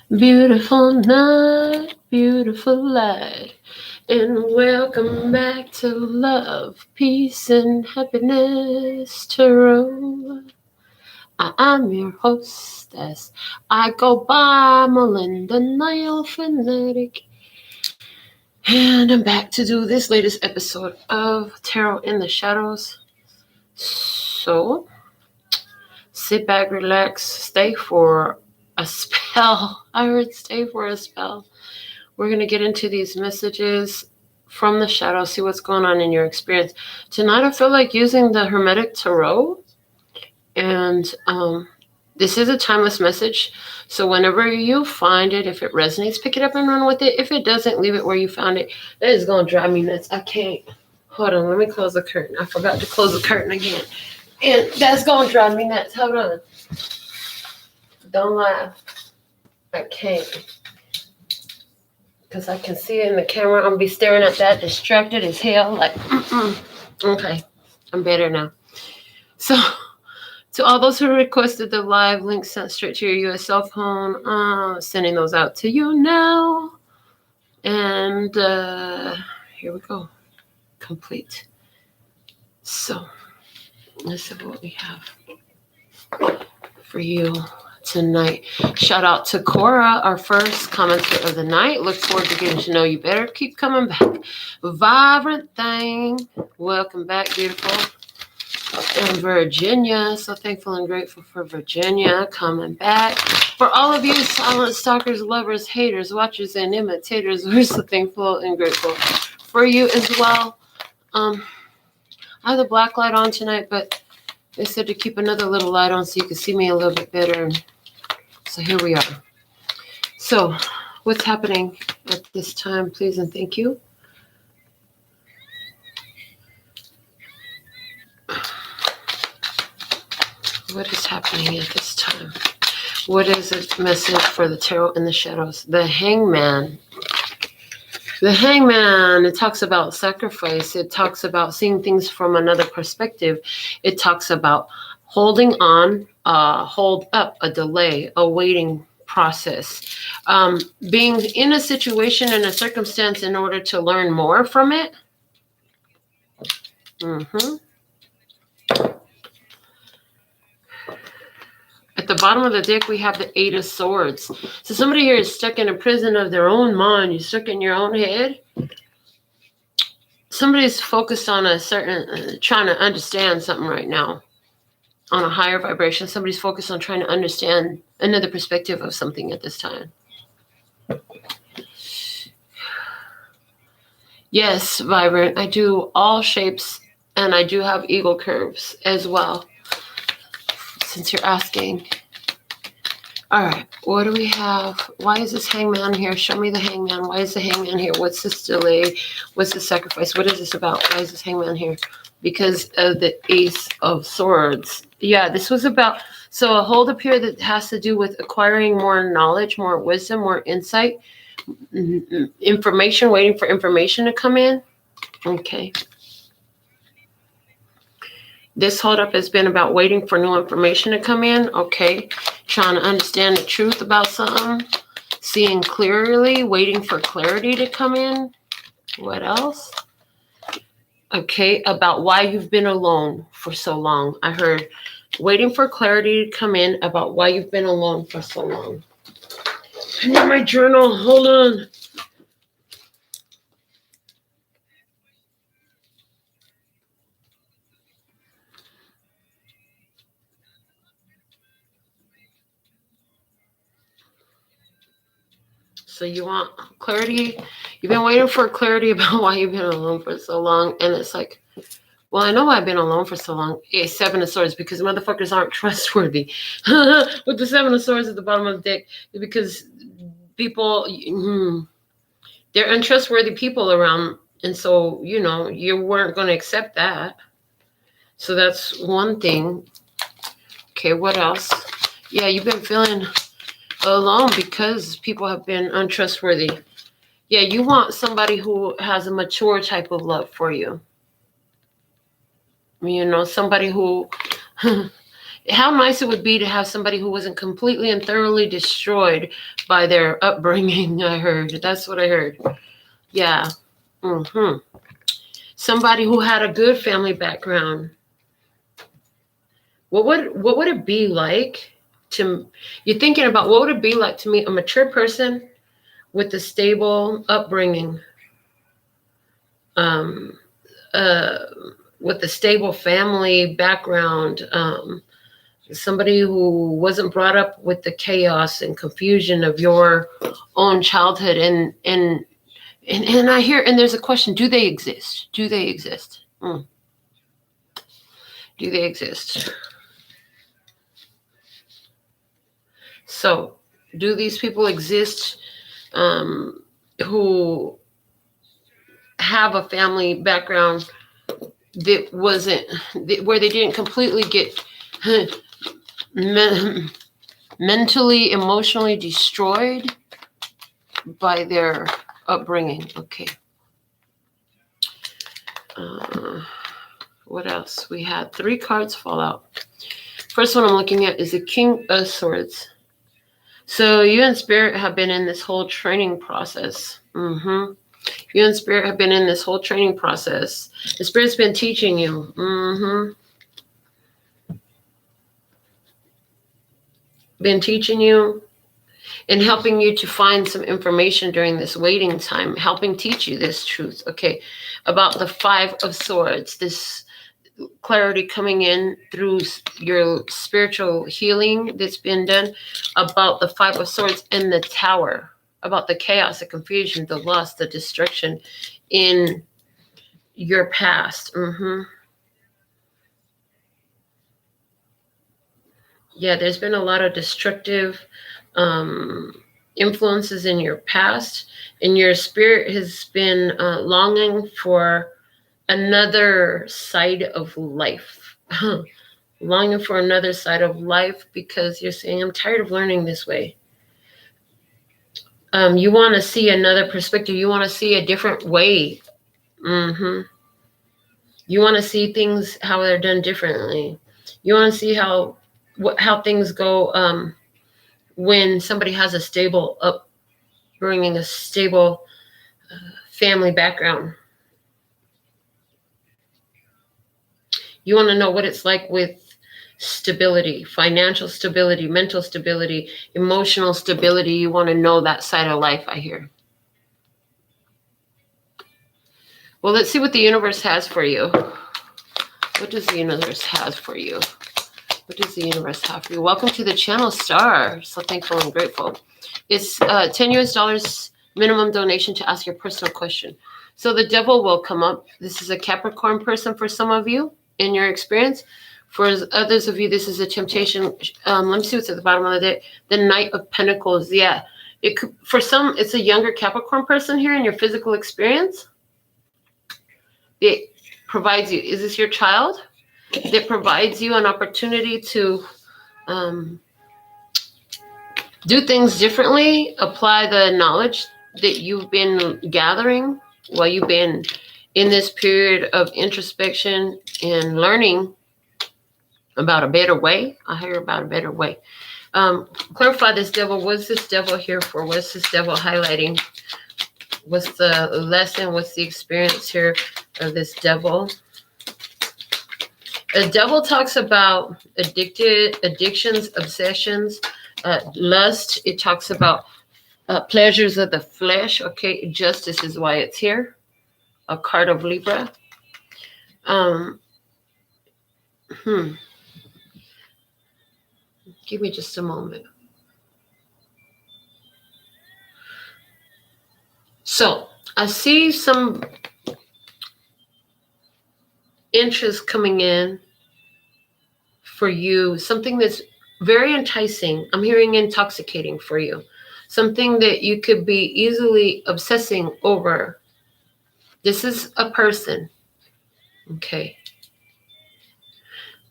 Beautiful night, beautiful light, and welcome back to Love, Peace, and Happiness Tarot. I'm your hostess. I go by Melinda, NailFanatic, and I'm back to do this latest episode of Tarot in the Shadows. So, sit back, relax, stay for a spell. I heard stay for a spell. We're going to get into these messages from the shadow, see what's going on in your experience. Tonight, I feel like using the Hermetic Tarot. And this is a timeless message. So whenever you find it, if it resonates, pick it up and run with it. If it doesn't, leave it where you found it. That is going to drive me nuts. I can't. Hold on. Let me close the curtain. I forgot to close the curtain again. And that's going to drive me nuts. Hold on. Don't laugh. I can't. Because I can see it in the camera. I'm going to be staring at that, distracted as hell. Like, Okay. I'm better now. So, to all those who requested the live link sent straight to your U.S. cell phone, sending those out to you now. And here we go. Complete. So, this is what we have for you tonight. Shout out to Cora, our first commenter of the night. Look forward to getting to know you better. Keep coming back. Vibrant thing. Welcome back, beautiful. And Virginia. So thankful and grateful for Virginia coming back. For all of you silent stalkers, lovers, haters, watchers, and imitators, we're so thankful and grateful for you as well. I have the black light on tonight, but they said to keep another little light on so you can see me a little bit better. So here we are. So what's happening at this time, please and thank you? What is happening at this time? What is the message for the Tarot in the Shadows? The Hangman. The Hangman, it talks about sacrifice. It talks about seeing things from another perspective. It talks about holding on, hold up, a delay, a waiting process. Being in a situation and a circumstance in order to learn more from it. At the bottom of the deck, we have the Eight of Swords. So somebody here is stuck in a prison of their own mind. You're stuck in your own head. Somebody's focused on a certain, trying to understand something right now. On a higher vibration, somebody's focused on trying to understand another perspective of something at this time. Yes, Vibrant, I do all shapes, and I do have eagle curves as well. Since you're asking. All right, what do we have? Why is this Hangman here? Show me the Hangman. Why is the Hangman here? What's this delay? What's the sacrifice? What is this about? Why is this Hangman here? Because of the Ace of Swords. Yeah, this was about, so a hold up here that has to do with acquiring more knowledge, more wisdom, more insight, information, waiting for information to come in. Okay. This holdup has been about waiting for new information to come in. Okay. Trying to understand the truth about something. Seeing clearly. Waiting for clarity to come in. What else? Okay. About why you've been alone for so long. I heard waiting for clarity to come in about why you've been alone for so long. I need my journal. Hold on. So you want clarity. You've been waiting for clarity about why you've been alone for so long. And it's like, well, I know why I've been alone for so long. It's Seven of Swords, because motherfuckers aren't trustworthy. With the Seven of Swords at the bottom of the deck, because people, they're untrustworthy people around. And so, you weren't going to accept that. So that's one thing. Okay, what else? Yeah, you've been feeling alone because people have been untrustworthy. Yeah, you want somebody who has a mature type of love for you. Somebody who How nice it would be to have somebody who wasn't completely and thoroughly destroyed by their upbringing. I heard. That's what I heard. Yeah. Somebody who had a good family background. What would it be like to, you're thinking about what would it be like to meet a mature person with a stable upbringing, with a stable family background, somebody who wasn't brought up with the chaos and confusion of your own childhood. And I hear, and there's a question, do they exist? Do they exist? Do they exist? So, do these people exist who have a family background that wasn't, where they didn't completely get mentally, emotionally destroyed by their upbringing? Okay. What else? We had 3 cards fall out. First one I'm looking at is the King of Swords. So you and Spirit have been in this whole training process. You and Spirit have been in this whole training process. The Spirit's been teaching you. Been teaching you and helping you to find some information during this waiting time, helping teach you this truth, okay, about the 5 of Swords, this clarity coming in through your spiritual healing that's been done, about the 5 of Swords and the Tower, about the chaos, the confusion, the loss, the destruction in your past. Yeah, there's been a lot of destructive influences in your past, and your spirit has been longing for another side of life. Longing for another side of life because you're saying, I'm tired of learning this way. You want to see another perspective. You want to see a different way. You want to see things how they're done differently. You want to see how things go when somebody has a stable upbringing, a stable family background. You want to know what it's like with stability, financial stability, mental stability, emotional stability. You want to know that side of life, I hear. Well, let's see what the universe has for you. What does the universe have for you? What does the universe have for you? Welcome to the channel, Star. So thankful and grateful. It's $10 US minimum donation to ask your personal question. So the devil will come up. This is a Capricorn person for some of you in your experience. For others of you, this is a temptation. Let me see what's at the bottom of the deck. The Knight of Pentacles. Yeah. It could, for some, it's a younger Capricorn person here in your physical experience. It provides you. Is this your child? That provides you an opportunity to do things differently, apply the knowledge that you've been gathering while you've been in this period of introspection and learning about a better way. I hear about a better way. Clarify this devil. What's this devil here for? What's this devil highlighting? What's the lesson? What's the experience here of this devil? The devil talks about addictions, obsessions, lust. It talks about pleasures of the flesh. Okay, justice is why it's here. A card of Libra. Give me just a moment. So I see some interest coming in for you, something that's very enticing. I'm hearing intoxicating for you. Something that you could be easily obsessing over. This is a person. Okay.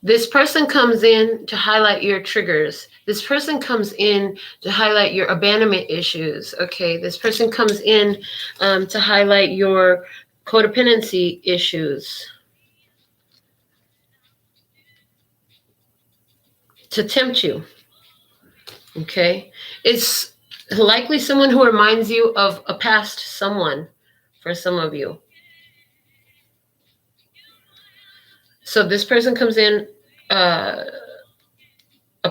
This person comes in to highlight your triggers. This person comes in to highlight your abandonment issues. Okay. This person comes in to highlight your codependency issues. to tempt you. Okay. It's likely someone who reminds you of a past someone for some of you. So this person comes in, a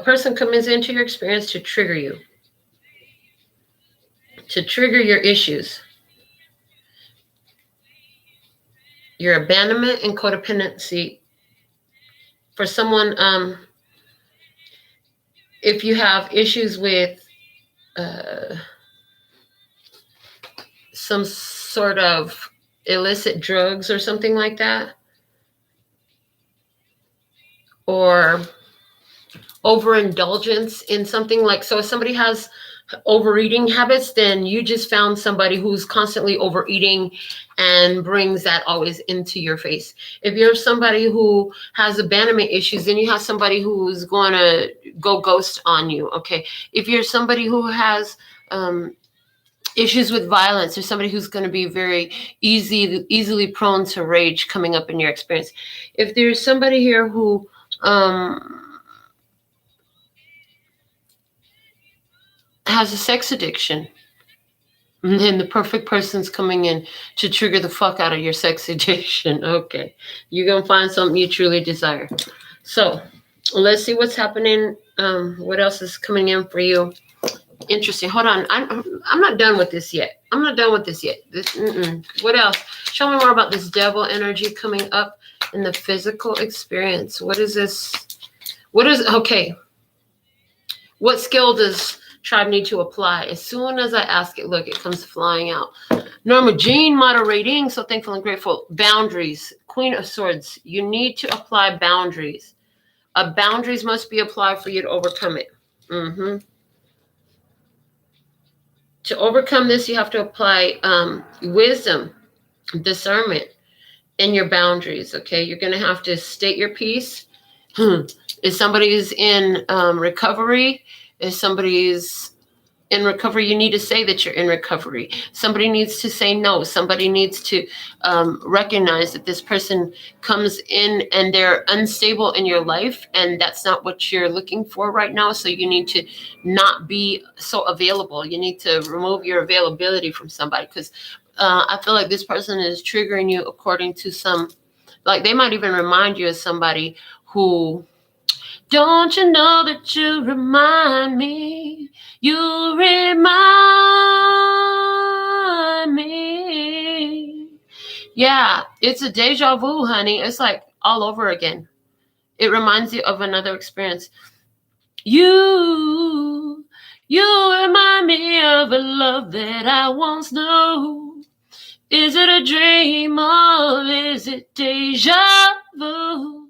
person comes into your experience to trigger you, to trigger your issues, your abandonment and codependency. For someone, if you have issues with some sort of illicit drugs or something like that, or overindulgence in something like, so if somebody has overeating habits, then you just found somebody who's constantly overeating and brings that always into your face. If you're somebody who has abandonment issues, then you have somebody who's going to go ghost on you. Okay. If you're somebody who has issues with violence, or somebody who's going to be very easily prone to rage coming up in your experience. If there's somebody here who has a sex addiction, and then the perfect person's coming in to trigger the fuck out of your sex addiction. Okay. You're going to find something you truly desire. So let's see what's happening. What else is coming in for you? Interesting. Hold on. I'm not done with this yet. What else? Show me more about this devil energy coming up in the physical experience. What is this? Okay. What skill does tribe need to apply? As soon as I ask it, look, it comes flying out. Norma Jean moderating, so thankful and grateful. Boundaries. Queen of Swords. You need to apply boundaries. Boundaries must be applied for you to overcome it. To overcome this, you have to apply wisdom, discernment in your boundaries. Okay, you're going to have to state your piece. If somebody is in recovery, if somebody is in recovery, you need to say that you're in recovery. Somebody needs to say no. Somebody needs to recognize that this person comes in and they're unstable in your life, and that's not what you're looking for right now. So you need to not be so available. You need to remove your availability from somebody, because I feel like this person is triggering you according to some, like they might even remind you of somebody who, don't you know that you remind me? You remind me. Yeah, it's a deja vu, honey. It's like all over again. It reminds you of another experience. You remind me of a love that I once knew. Is it a dream or is it deja vu?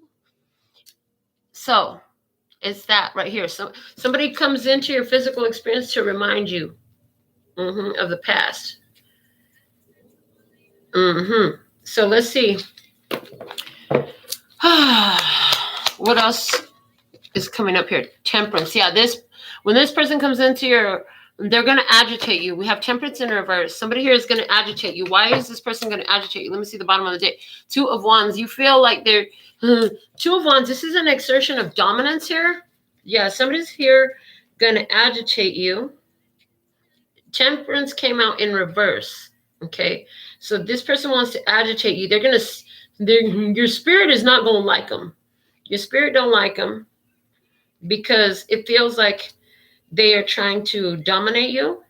So it's that right here. So somebody comes into your physical experience to remind you of the past. So let's see. What else is coming up here? Temperance. Yeah, when this person comes into they're going to agitate you. We have temperance in reverse. Somebody here is going to agitate you. Why is this person going to agitate you? Let me see the bottom of the deck. 2 of Wands. You feel like they're 2 of Wands. This is an exertion of dominance here. Yeah, somebody's here going to agitate you. Temperance came out in reverse. Okay, so this person wants to agitate you. Your spirit is not going to like them. Your spirit don't like them because it feels like they are trying to dominate you.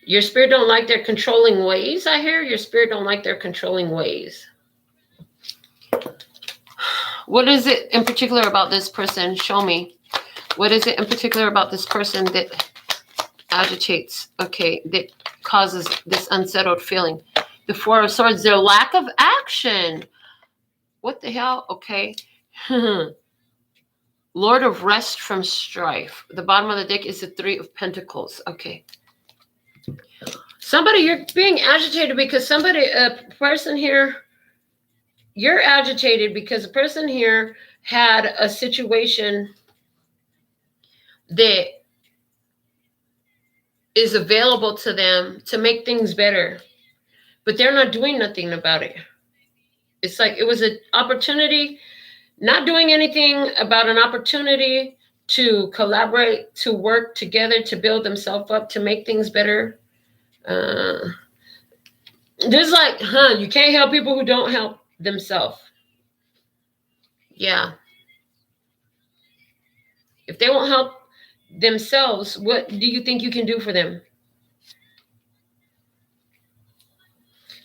Your spirit don't like their controlling ways. I hear your spirit don't like their controlling ways. What is it in particular about this person? Show me. What is it in particular about this person that agitates, okay, that causes this unsettled feeling? The 4 of Swords, their lack of action. What the hell? Okay. Lord of Rest from Strife. The bottom of the deck is the 3 of Pentacles. Okay. Somebody, you're being agitated because a person here, you're agitated because a person here had a situation that is available to them to make things better, but they're not doing nothing about it. It's like it was an opportunity Not doing anything about an opportunity to collaborate, to work together, to build themselves up, to make things better. Just like, you can't help people who don't help themselves. Yeah. If they won't help themselves, what do you think you can do for them?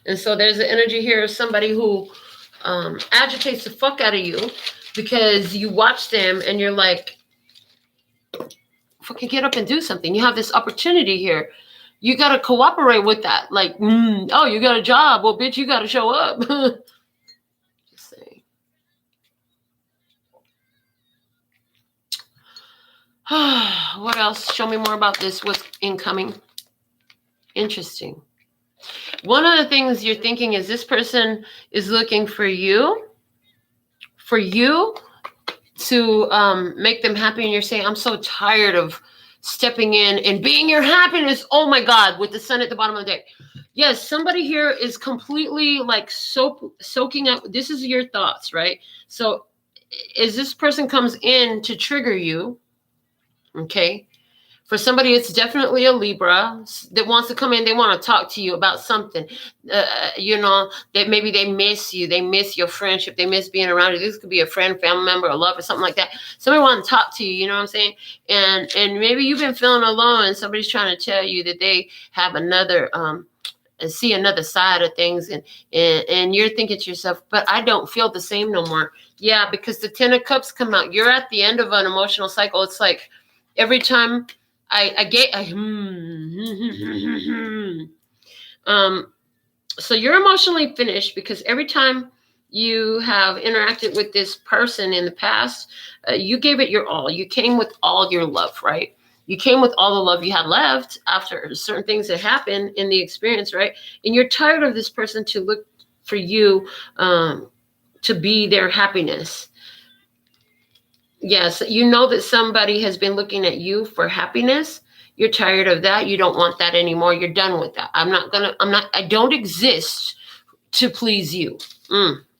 And so there's an energy here of somebody who agitates the fuck out of you because you watch them and you're like, fucking get up and do something. You have this opportunity here. You got to cooperate with that. Like, oh, you got a job. Well, bitch, you got to show up. Just saying. What else? Show me more about this. What's incoming? Interesting. One of the things you're thinking is this person is looking for you to make them happy. And you're saying, I'm so tired of stepping in and being your happiness. Oh my God, with the sun at the bottom of the deck. Yes, somebody here is completely like soaking up. This is your thoughts, right? So as this person comes in to trigger you, okay, for somebody, it's definitely a Libra that wants to come in. They want to talk to you about something, that maybe they miss you. They miss your friendship. They miss being around you. This could be a friend, family member, a lover, something like that. Somebody wants to talk to you, you know what I'm saying? And maybe you've been feeling alone and somebody's trying to tell you that they have another, see another side of things. And you're thinking to yourself, but I don't feel the same no more. Yeah, because the 10 of Cups come out. You're at the end of an emotional cycle. It's like every time so you're emotionally finished because every time you have interacted with this person in the past, you gave it your all. You came with all your love, right? You came with all the love you had left after certain things that happened in the experience, right? And you're tired of this person to look for you to be their happiness. Yes, you know that somebody has been looking at you for happiness. You're tired of that. You don't want that anymore. You're done with that. I don't exist to please you.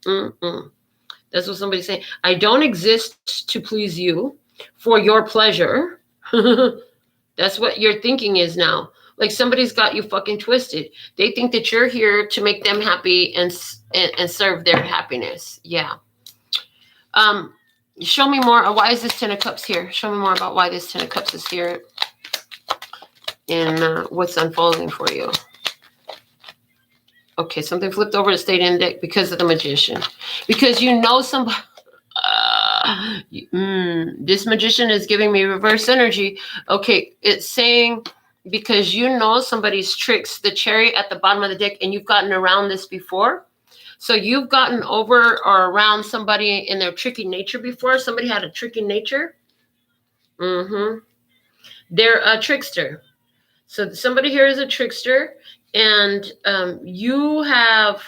That's what somebody's saying. I don't exist to please you for your pleasure. That's what your thinking is now. Like somebody's got you fucking twisted. They think that you're here to make them happy and serve their happiness. Yeah. Show me more. Why is this 10 of Cups here? Show me more about why this 10 of Cups is here and what's unfolding for you. Okay, something flipped over to stayed in the deck because of the Magician. Because you know somebody. This Magician is giving me reverse energy. Okay, it's saying because you know somebody's tricks the Chariot at the bottom of the deck and you've gotten around this before. So you've gotten over or around somebody in their tricky nature before. Somebody had a tricky nature. They're a trickster. So somebody here is a trickster, and you have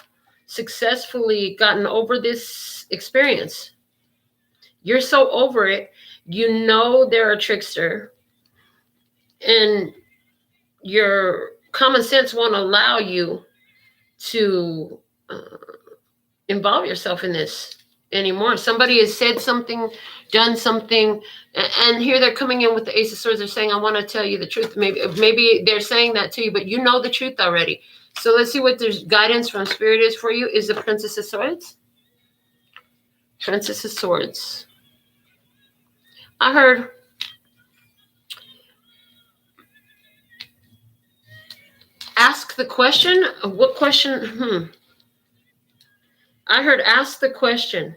successfully gotten over this experience. You're so over it. You know they're a trickster, and your common sense won't allow you to involve yourself in this anymore. Somebody has said something, done something, and here they're coming in with the Ace of Swords. They're saying, I want to tell you the truth. Maybe they're saying that to you, but you know the truth already. So let's see what there's guidance from Spirit is for you. Is the Princess of Swords? Princess of Swords. I heard ask the question. What question? I heard ask the question.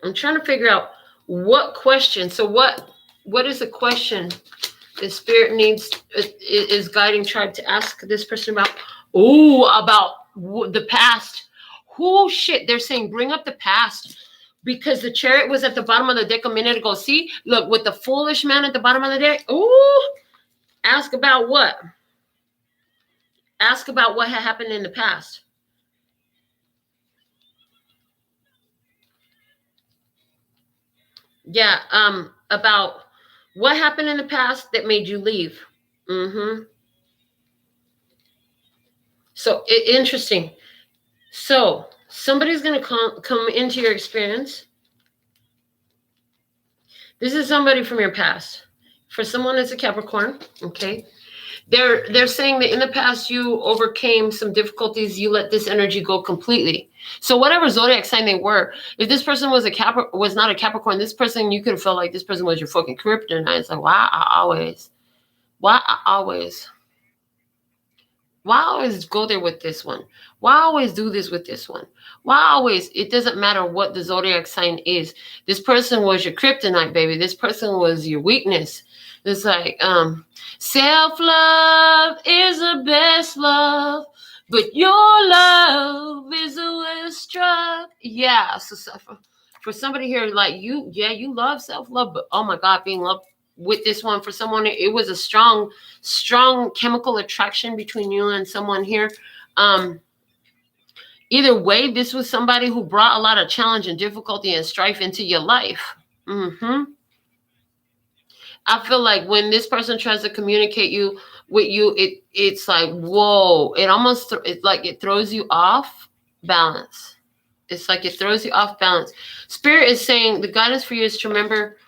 I'm trying to figure out what question. So what is the question the Spirit needs is guiding tribe to ask this person about? About the past. Shit. They're saying bring up the past because the Chariot was at the bottom of the deck a minute ago. See, look, with the foolish man at the bottom of the deck. Ask about what? Ask about what had happened in the past. Yeah, about what happened in the past that made you leave. So interesting. So Somebody's going to come into your experience. This is somebody from your past. For someone that's a Capricorn, okay? They're saying that in the past you overcame some difficulties. You let this energy go completely. So whatever zodiac sign they were, if this person was not a Capricorn, this person, you could have felt like this person was your fucking kryptonite. It's like, why I always go there with this one? Why I always do this with this one? It doesn't matter what the zodiac sign is. This person was your kryptonite, baby. This person was your weakness. It's like, self-love is the best love, but your love is the worst drug. Yeah, so for somebody here, like you love self-love, but oh my God, being loved with this one, for someone, it was a strong chemical attraction between you and someone here. Either way, this was somebody who brought a lot of challenge and difficulty and strife into your life. I feel like when this person tries to communicate with you, it's like, whoa, it's like it throws you off balance. It's like it throws you off balance. Spirit is saying the guidance for you is to remember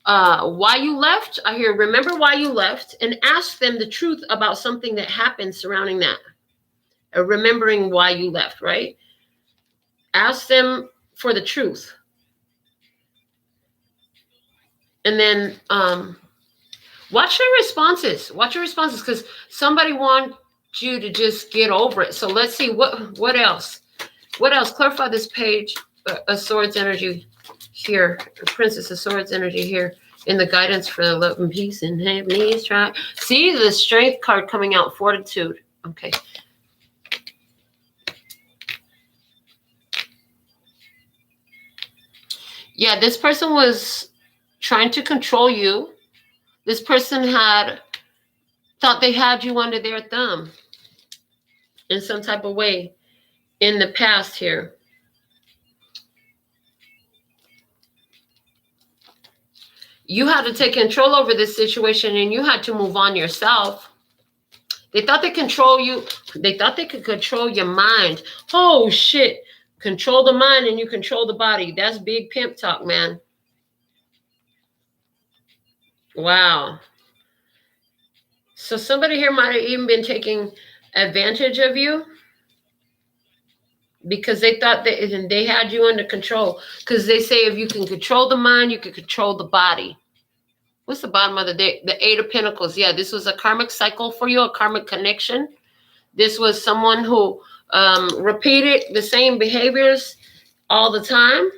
why you left. I hear remember why you left and ask them the truth about something that happened surrounding that. Remembering why you left, right? Ask them for the truth. And then watch your responses. Because somebody wants you to just get over it. So let's see what else. What else? Clarify this page. A Swords energy here. Princess of Swords energy here. In the guidance for the love and peace and happiness. Try. See the Strength card coming out. Fortitude. Okay. Yeah, this person was trying to control you. This person thought they had you under their thumb in some type of way in the past here. You had to take control over this situation and you had to move on yourself. They thought they control you. They thought they could control your mind. Oh, shit. Control the mind and you control the body. That's big pimp talk, man. Wow. So somebody here might have even been taking advantage of you because they thought that they had you under control. Because they say if you can control the mind, you can control the body. What's the bottom of the deck? The Eight of Pentacles. Yeah, this was a karmic cycle for you, a karmic connection. This was someone who repeated the same behaviors all the time.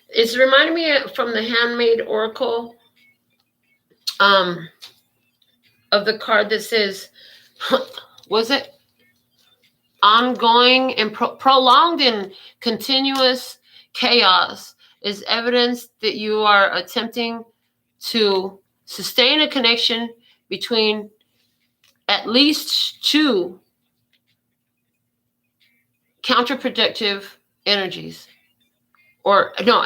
It's reminding me from the Handmade Oracle of the card that says, was it ongoing and prolonged and continuous chaos is evidence that you are attempting to sustain a connection between at least two counterproductive energies. Or no,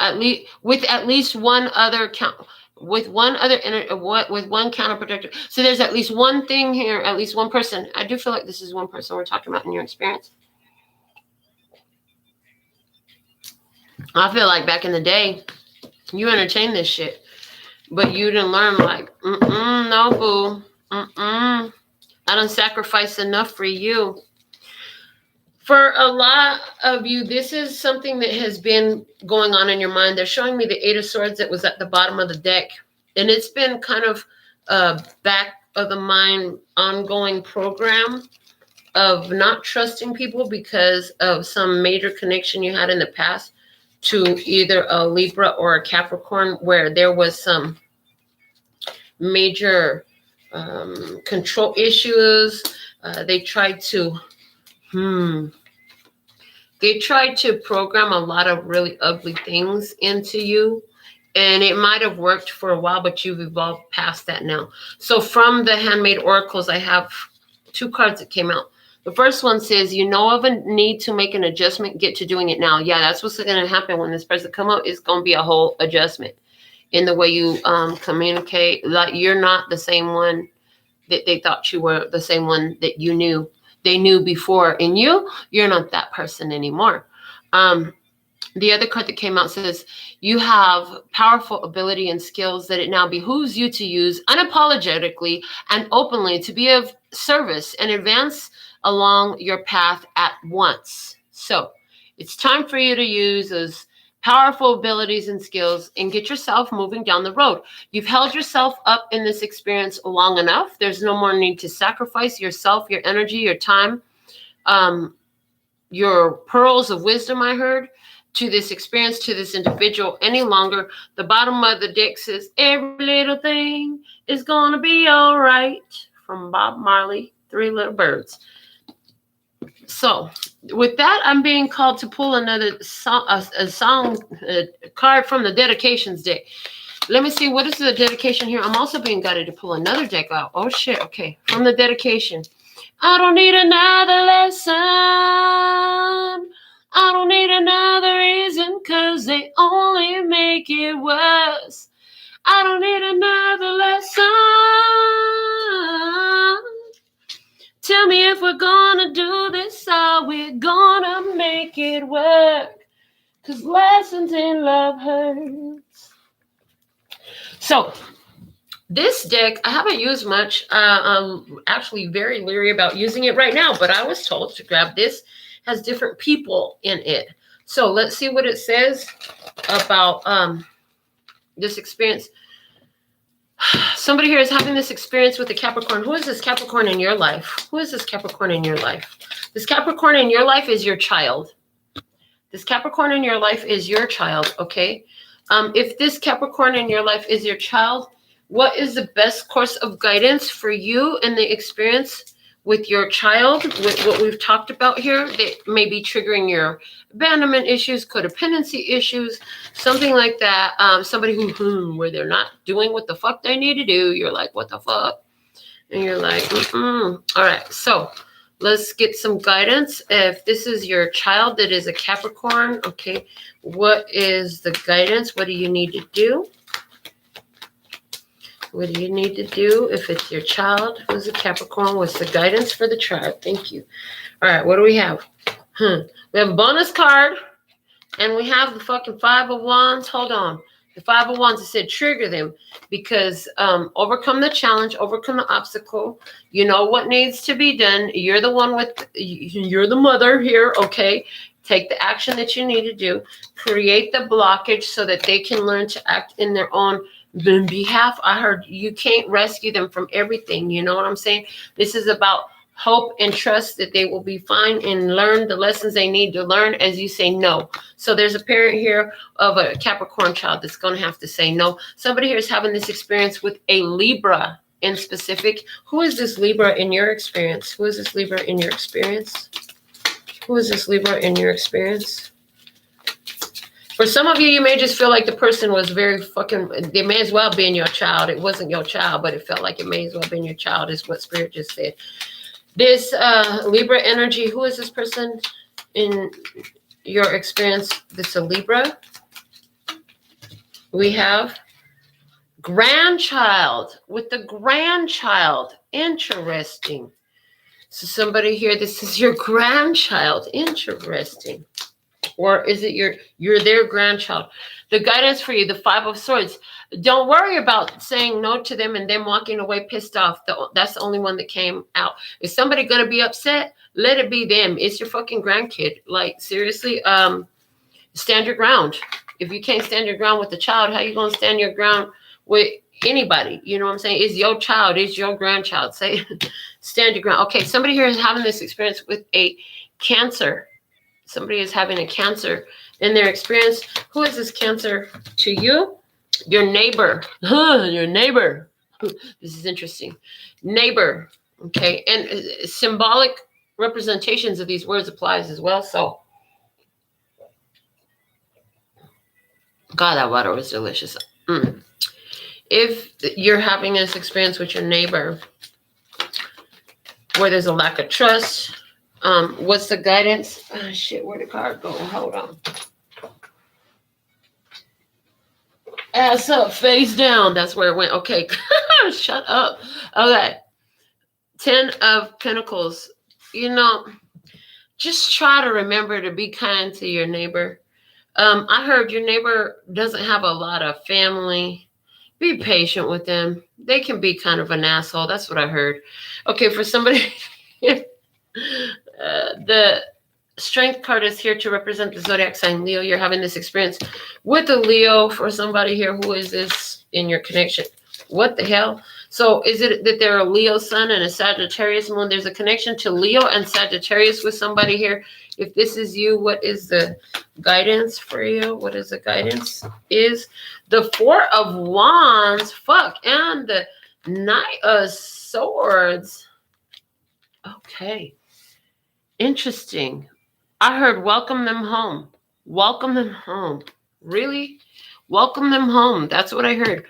with at least one other counterproductive. So there's at least one thing here, at least one person. I do feel like this is one person we're talking about in your experience. I feel like back in the day, you entertained this shit, but you didn't learn like, no boo, I done sacrificed enough for you. For a lot of you, this is something that has been going on in your mind. They're showing me the Eight of Swords that was at the bottom of the deck. And it's been kind of back of the mind ongoing program of not trusting people because of some major connection you had in the past to either a Libra or a Capricorn, where there was some major control issues. They tried to program a lot of really ugly things into you, and it might have worked for a while, but you've evolved past that now. So from the Handmade Oracles, I have two cards that came out. The first one says, you know of a need to make an adjustment, get to doing it now. Yeah, that's what's going to happen when this person come up. It's going to be a whole adjustment in the way you communicate. Like, you're not the same one that they thought you were the same one that you knew. They knew before in you. You're not that person anymore. The other card that came out says, you have powerful ability and skills that it now behooves you to use unapologetically and openly to be of service and advance along your path at once. So it's time for you to use those powerful abilities and skills and get yourself moving down the road. You've held yourself up in this experience long enough. There's no more need to sacrifice yourself, your energy, your time, your pearls of wisdom, I heard, to this experience, to this individual any longer. The bottom of the deck says, every little thing is going to be all right, from Bob Marley, Three Little Birds. So with that, I'm being called to pull another song, a card from the dedications deck. Let me see, what is the dedication here? I'm also being guided to pull another deck out. Oh shit, okay. From the dedication. I don't need another lesson. I don't need another reason, cause they only make it worse. I don't need another lesson. Tell me if we're gonna do this, are we gonna make it work? Cause lessons in love hurts. So, this deck, I haven't used much. I'm actually very leery about using it right now, but I was told to grab this. Has different people in it. So let's see what it says about this experience. Somebody here is having this experience with a Capricorn. Who is this Capricorn in your life? Who is this Capricorn in your life? This Capricorn in your life is your child. This Capricorn in your life is your child, okay? If this Capricorn in your life is your child, what is the best course of guidance for you in the experience with your child, with what we've talked about here, that may be triggering your abandonment issues, codependency issues, something like that. Somebody where they're not doing what the fuck they need to do. You're like, what the fuck? And you're like, All right, so let's get some guidance. If this is your child that is a Capricorn, okay, what is the guidance? What do you need to do? What do you need to do if it's your child who's a Capricorn? What's the guidance for the child? Thank you. All right, what do we have? We have a bonus card, and we have the fucking Five of Wands. Hold on. The Five of Wands, it said trigger them because overcome the challenge, overcome the obstacle. You know what needs to be done. You're the one you're the mother here, okay? Take the action that you need to do. Create the blockage so that they can learn to act in their own behalf. I heard you can't rescue them from everything. You know what I'm saying? This is about hope and trust that they will be fine and learn the lessons they need to learn as you say no. So there's a parent here of a Capricorn child that's going to have to say no. Somebody here is having this experience with a Libra in specific. Who is this Libra in your experience? Who is this Libra in your experience? Who is this Libra in your experience? For some of you, you may just feel like the person was very they may as well be your child. It wasn't your child, but it felt like it may as well be your child, is what Spirit just said. This Libra energy, who is this person in your experience that's a Libra? We have grandchild with the grandchild. Interesting. So somebody here, this is your grandchild. Interesting. Or is it you're their grandchild? The guidance for you, the Five of Swords. Don't worry about saying no to them and them walking away pissed off. That's the only one that came out. Is somebody going to be upset? Let it be them. It's your fucking grandkid. Like, seriously, stand your ground. If you can't stand your ground with the child, how you going to stand your ground with anybody? You know what I'm saying? It's your child. It's your grandchild. Say, stand your ground. Okay, somebody here is having this experience with a Cancer. Somebody is having a Cancer in their experience. Who is this Cancer to you? Your neighbor. Your neighbor. This is interesting. Neighbor. Okay. And symbolic representations of these words applies as well. So, God, that water was delicious. If you're having this experience with your neighbor where there's a lack of trust, what's the guidance? Oh, shit, where'd the card go? Hold on. Ass up, face down. That's where it went. Okay. Shut up. Okay. Ten of Pentacles. You know, just try to remember to be kind to your neighbor. I heard your neighbor doesn't have a lot of family. Be patient with them. They can be kind of an asshole. That's what I heard. Okay, for somebody, the Strength card is here to represent the zodiac sign Leo. You're having this experience with a Leo. For somebody here, who is this in your connection? What the hell? So is it that they're a Leo sun and a Sagittarius moon? There's a connection to Leo and Sagittarius with somebody here. If this is you, what is the guidance for you? What is the guidance? Is the Four of Wands, fuck, and the Knight of Swords. Okay. Interesting. I heard welcome them home. Welcome them home. Really? Welcome them home. That's what I heard.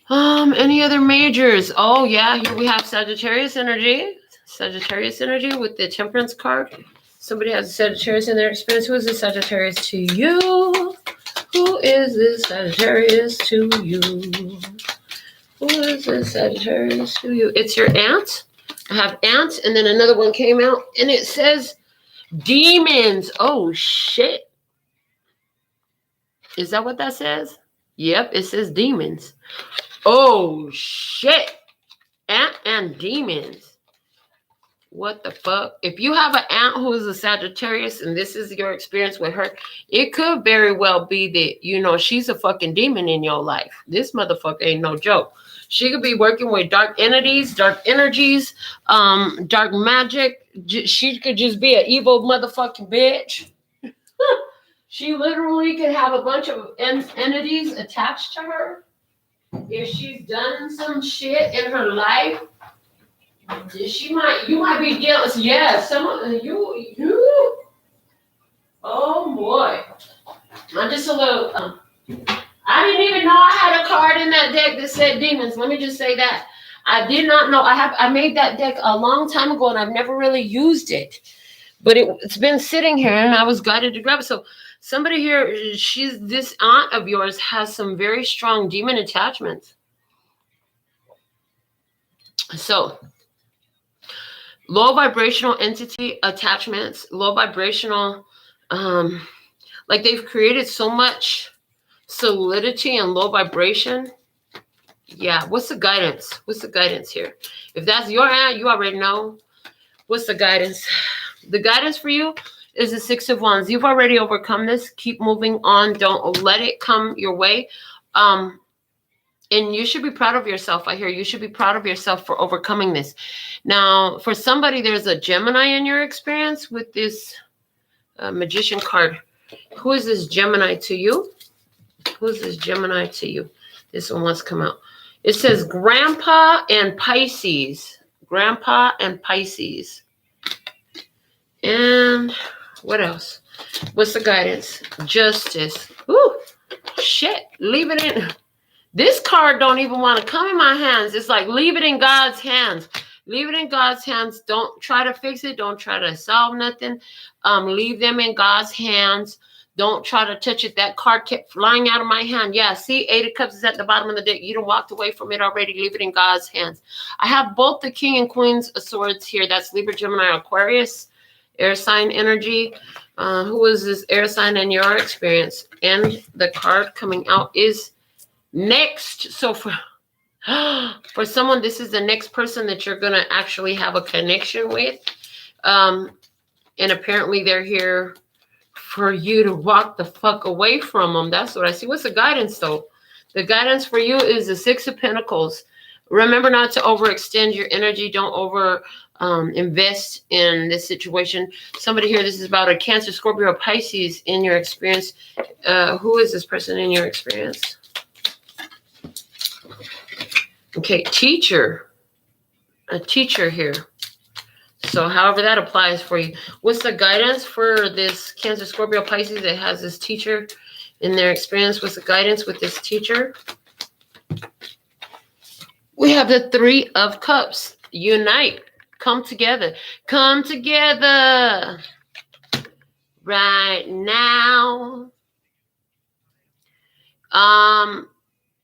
Any other majors? Oh, yeah. Here we have Sagittarius energy. Sagittarius energy with the Temperance card. Somebody has a Sagittarius in their experience. Who is this Sagittarius to you? Who is this Sagittarius to you? Who is this Sagittarius to you? It's your aunt. I have aunt, and then another one came out, and it says demons. Oh, shit. Is that what that says? Yep, it says demons. Oh, shit. Aunt and demons. What the fuck? If you have an aunt who is a Sagittarius and this is your experience with her, it could very well be that, you know, she's a fucking demon in your life. This motherfucker ain't no joke. She could be working with dark entities, dark energies, dark magic. She could just be an evil motherfucking bitch. She literally could have a bunch of entities attached to her. If she's done some shit in her life, you might be jealous. Yeah, some of you. Oh boy, I'm just a little. I didn't even know I had a card in that deck that said demons. Let me just say that. I did not know. I made that deck a long time ago and I've never really used it. But it's been sitting here and I was guided to grab it. So somebody here, this aunt of yours has some very strong demon attachments. So low vibrational entity attachments, low vibrational, like they've created so much solidity and low vibration. Yeah, what's the guidance? What's the guidance here? If that's your aunt, you already know. What's the guidance? The guidance for you is the Six of Wands. You've already overcome this. Keep moving on. Don't let it come your way. And you should be proud of yourself. I hear you should be proud of yourself for overcoming this. Now, for somebody, there's a Gemini in your experience with this Magician card. Who is this Gemini to you? Who is this Gemini to you? This one wants to come out. It says Grandpa and Pisces. Grandpa and Pisces. And what else? What's the guidance? Justice. Ooh, shit. Leave it in. This card don't even want to come in my hands. It's like, leave it in God's hands. Leave it in God's hands. Don't try to fix it. Don't try to solve nothing. Leave them in God's hands. Don't try to touch it. That card kept flying out of my hand. Yeah, see, Eight of Cups is at the bottom of the deck. You done walked away from it already. Leave it in God's hands. I have both the King and Queen's swords here. That's Libra, Gemini, Aquarius, air sign energy. Who is this air sign in your experience? And the card coming out is next. So for someone, this is the next person that you're going to actually have a connection with. And apparently they're here for you to walk the fuck away from them. That's what I see. What's the guidance, though? The guidance for you is the Six of Pentacles. Remember not to overextend your energy. Don't invest in this situation. Somebody here, this is about a Cancer, Scorpio, or Pisces in your experience. Who is this person in your experience? Okay, teacher. A teacher here. So however that applies for you. What's the guidance for this Cancer, Scorpio, Pisces that has this teacher in their experience? What's the guidance with this teacher? We have the Three of Cups. Unite. Come together. Come together. Right now.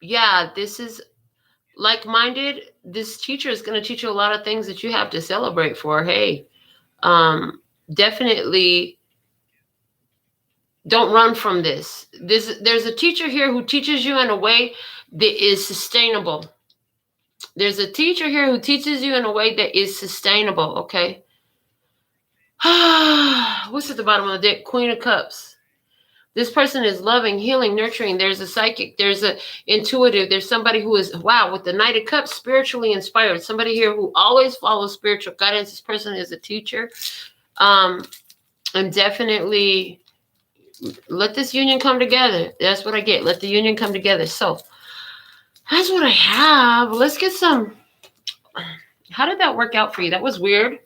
Yeah, this is like-minded, this teacher is going to teach you a lot of things that you have to celebrate for. Hey, definitely don't run from this. There's a teacher here who teaches you in a way that is sustainable. There's a teacher here who teaches you in a way that is sustainable, okay? What's at the bottom of the deck? Queen of Cups. This person is loving, healing, nurturing. There's a psychic. There's a intuitive. There's somebody who is, wow, with the Knight of Cups, spiritually inspired. Somebody here who always follows spiritual guidance. This person is a teacher. And definitely let this union come together. That's what I get. Let the union come together. So that's what I have. Let's get some. How did that work out for you? That was weird.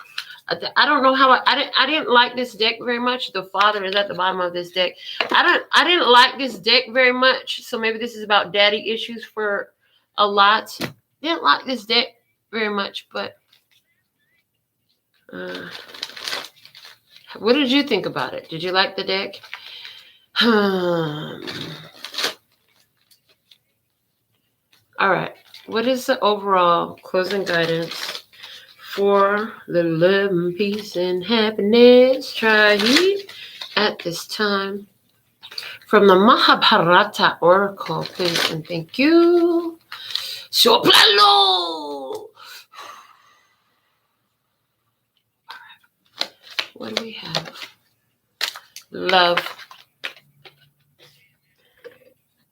I don't know how I didn't like this deck very much. The Father is at the bottom of this deck. I didn't like this deck very much. So maybe this is about daddy issues for a lot. Didn't like this deck very much, but what did you think about it? Did you like the deck? All right. What is the overall closing guidance for the love and peace and happiness triad at this time? From the Mahabharata Oracle, please and thank you. Soplalo! What do we have? Love.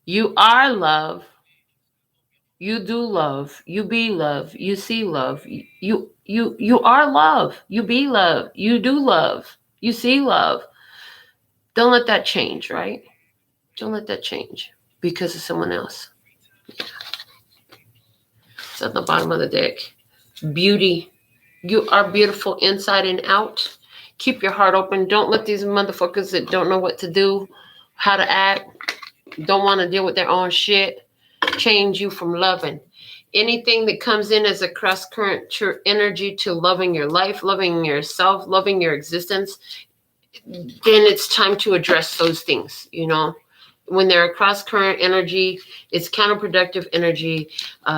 You are love. You do love. You be love. You see love. You are love. You be love. You do love. You see love. Don't let that change, right? Don't let that change because of someone else. It's at the bottom of the deck. Beauty. You are beautiful inside and out. Keep your heart open. Don't let these motherfuckers that don't know what to do, how to act, don't want to deal with their own shit, change you from loving. Anything that comes in as a cross current energy to loving your life, loving yourself, loving your existence, then it's time to address those things, you know. When they're a cross current energy, it's counterproductive energy.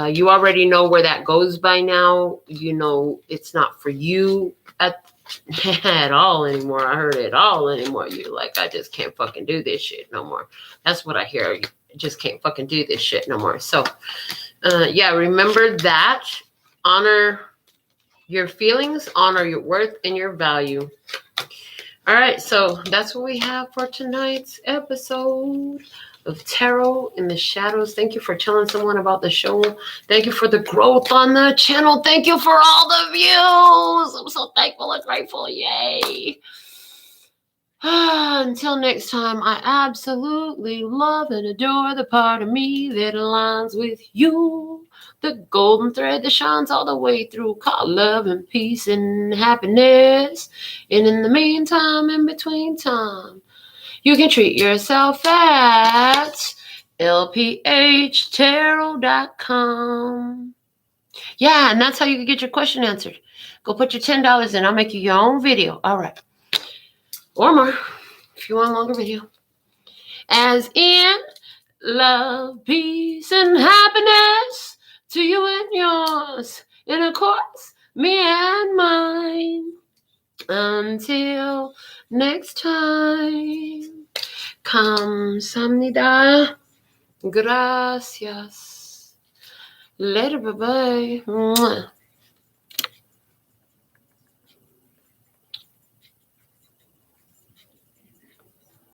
You already know where that goes by now. You know it's not for you at all anymore. I heard it all anymore. You're like, I just can't fucking do this shit no more. That's what I hear. I just can't fucking do this shit no more. So, yeah, remember that. Honor your feelings, honor your worth and your value. All right, so that's what we have for tonight's episode of Tarot in the Shadows. Thank you for telling someone about the show. Thank you for the growth on the channel. Thank you for all the views. I'm so thankful and grateful. Yay. Until next time, I absolutely love and adore the part of me that aligns with you. The golden thread that shines all the way through, called love and peace and happiness. And in the meantime, in between time, you can treat yourself at LPHtarot.com. Yeah, and that's how you can get your question answered. Go put your $10 in. I'll make you your own video. All right. Or more, if you want a longer video. As in, love, peace, and happiness to you and yours, and of course, me and mine. Until next time, kamsahamnida, gracias, later, bye-bye.